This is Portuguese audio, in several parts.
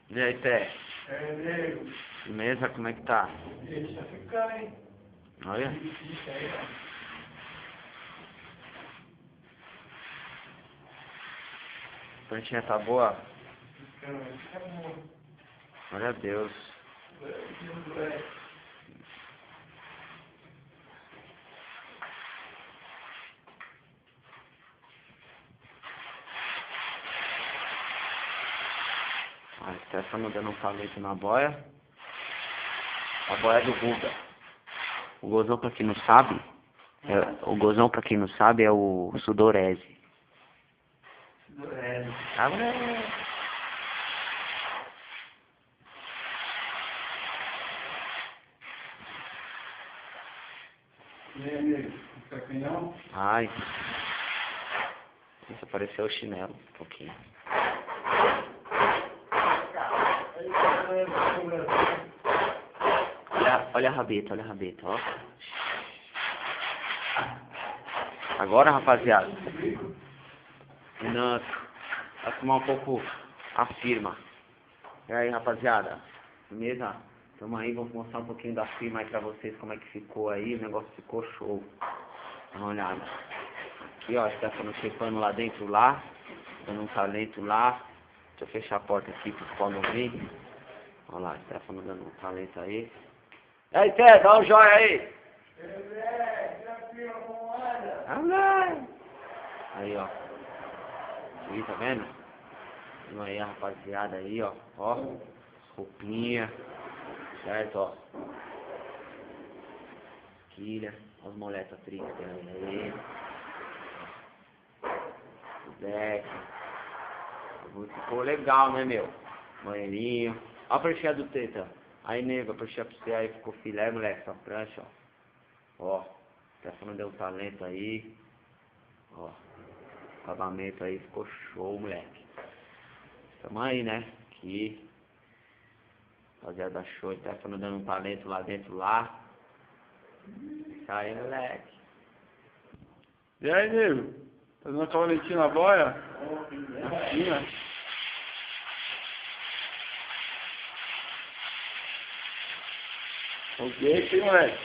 E aí, Té? É, nego. Beleza? Como é que tá? Deixa ficar, hein? Olha. Isso aí, ó. A plantinha tá boa? Fica bom. Glória a Deus. A Stefano dando um palito na boia. A boia do Guga. O gozão, pra quem não sabe, é o sudorese. Ah, moleque. E aí, nego? Fica aqui não? Ai. Isso apareceu o chinelo um pouquinho. Olha a rabeta, ó. Agora, rapaziada. Renato, vai fumar um pouco a firma. E aí, rapaziada? Beleza? Tamo aí, vou mostrar um pouquinho da firma aí pra vocês, como é que ficou aí. O negócio ficou show. Dá uma olhada. Aqui, ó, a Stefano chepando lá dentro, dando um talento lá. Deixa eu fechar a porta aqui pro pau não vir. Olha lá, a Stefano dando um talento aí. E aí, Té, dá um joia aí. Aí, ó. Aí, tá vendo? Vamos aí, a rapaziada aí, ó. Ó, roupinha. Certo, ó. Quilha. As moletas tristes aí. O deck. Ficou legal, né, meu? Banheirinho. Ó a prancha do teta. Aí, nego, a prancha pra você aí ficou filé, moleque. Essa prancha, ó. Ó. Tá falando deu talento aí. Ó. Acabamento aí ficou show, moleque. Tamo aí, né? Aqui. Rapaziada show. Tá falando dando um talento lá dentro lá. Isso aí, moleque. E aí, nego? Tá dando cavaletinho na boia? Aqui, né? Ok, aqui, moleque.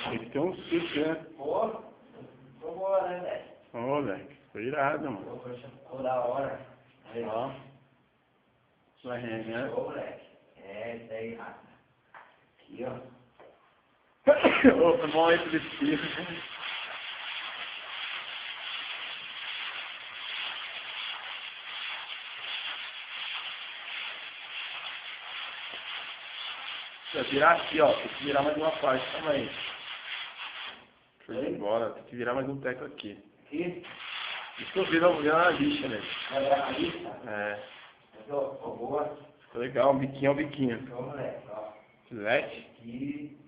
Tem que ter um susto, né? Pô, ficou boa, né, velho? Ô, moleque, ficou irado, mano. Ficou da hora. Aí, Ó. Vai né? Ô, moleque. É, isso aí, raça. Aqui, ó. Ô, foi bom esse vestido. Se eu virar aqui, ó, tem que virar mais uma parte também. Foi de embora, tem que virar mais um teco aqui. Aqui? Isso que eu vi na lixa, né? Vai virar na lista? É. Ficou boa. Ficou legal, um biquinho ao biquinho. Ô, moleque, ó. Filete? Aqui.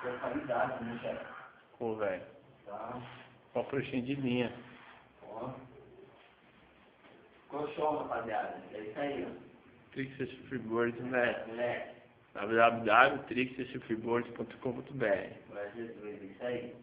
Localidade, né, chefe? Pô, velho. Tá. Uma pranchinha de linha. Ó. Ficou show, rapaziada. É isso aí, ó. Trixas Freeboards, né? Moleque. www.trixasfreeboards.com.br Vai ver isso aí.